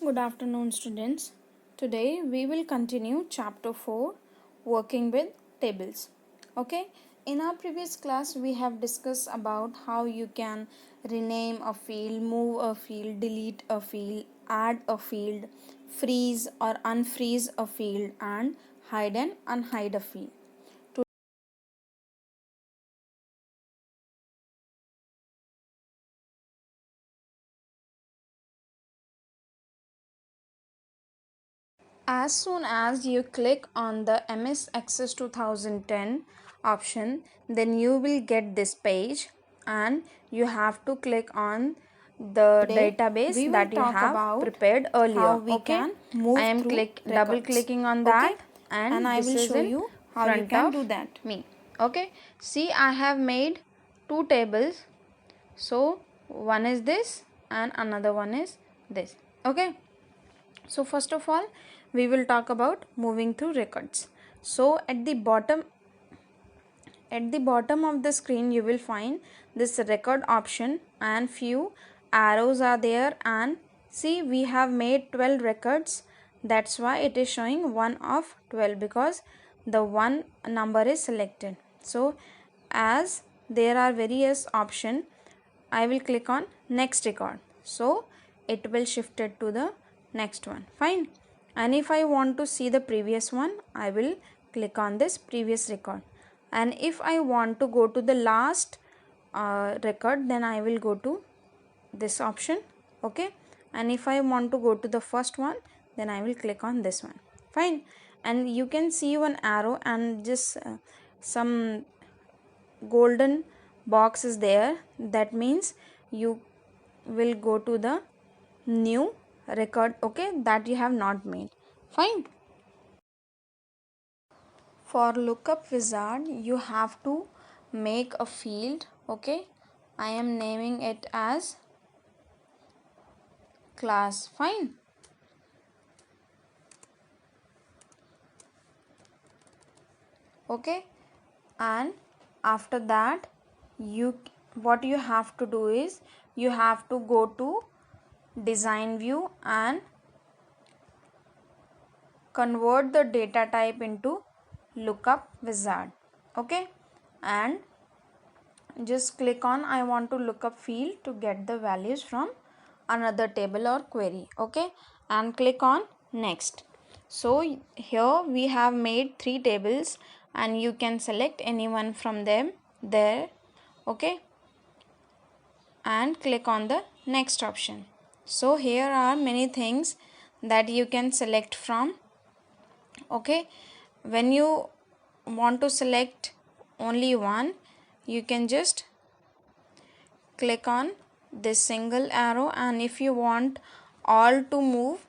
good afternoon, students. Today we will continue chapter 4, working with tables. Okay, in our previous class we have discussed about how you can rename a field, move a field, delete a field, add a field, freeze or unfreeze a field, and hide and unhide a field. As soon as you click on the MS Access 2010 option, then you will get this page and you have to click on the database that you have prepared earlier. Okay, I am double clicking on that, and I will show you how you can do that. Me. Okay, see, I have made two tables. So one is this and another one is this. Okay, so first of all we will talk about moving through records. So at the bottom of the screen you will find this record option and few arrows are there, and see, we have made 12 records. That's why it is showing 1 of 12, because the one number is selected. So as there are various option, I will click on next record, so it will shift it to the next one. Fine. And if I want to see the previous one, I will click on this previous record, and if I want to go to the last record, then I will go to this option. Okay, and if I want to go to the first one, then I will click on this one. Fine. And you can see one arrow and just some golden box is there. That means you will go to the new record, okay, that you have not made. Fine. For lookup wizard you have to make a field. Okay, I am naming it as class. Fine. Okay, and after that what you have to do is you have to go to design view and convert the data type into lookup wizard. Okay, and just click on I want to lookup field to get the values from another table or query. Okay, and click on next. So here we have made 3 tables and you can select any one from them there. Okay, and click on the next option. So here are many things that you can select from. Okay, when you want to select only one, you can just click on this single arrow, and if you want all to move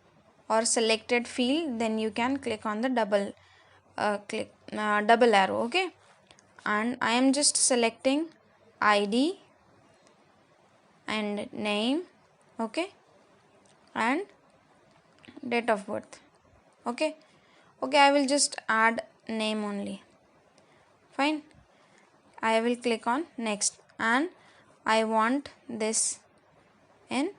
or selected field, then you can click on the double arrow. Okay, and I am just selecting ID and name. Okay, and date of birth. Okay, I will just add name only. Fine. I will click on next, and I want this in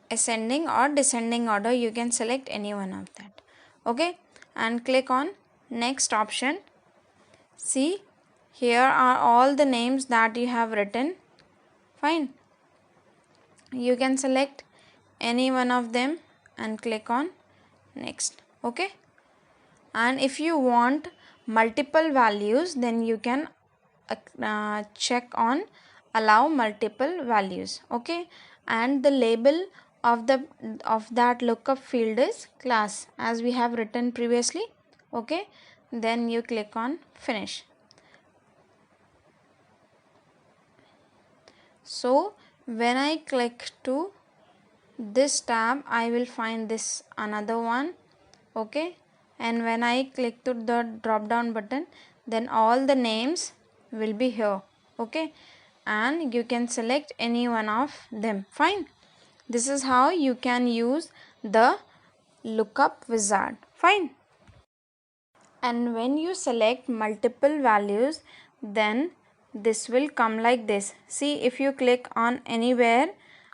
ascending or descending order. You can select any one of that. Okay, and click on next option. See, here are all the names that you have written. Fine. You can select any one of them and click on next. Okay, and if you want multiple values, then you can check on allow multiple values. Okay, and the label of that lookup field is class, as we have written previously. Okay, then you click on finish. So when I click to this tab, I will find this another one. Okay, and when I click to the drop down button, then all the names will be here. Okay, and you can select any one of them. Fine. This is how you can use the lookup wizard. Fine. And when you select multiple values, then this will come like this. See, if you click on anywhere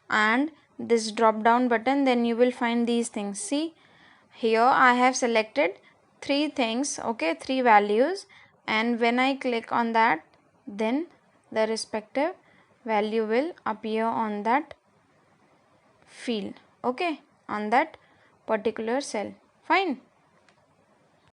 and this drop down button, then you will find these things. See, here I have selected 3 things, okay, 3 values, and when I click on that, then the respective value will appear on that field, okay, on that particular cell. Fine.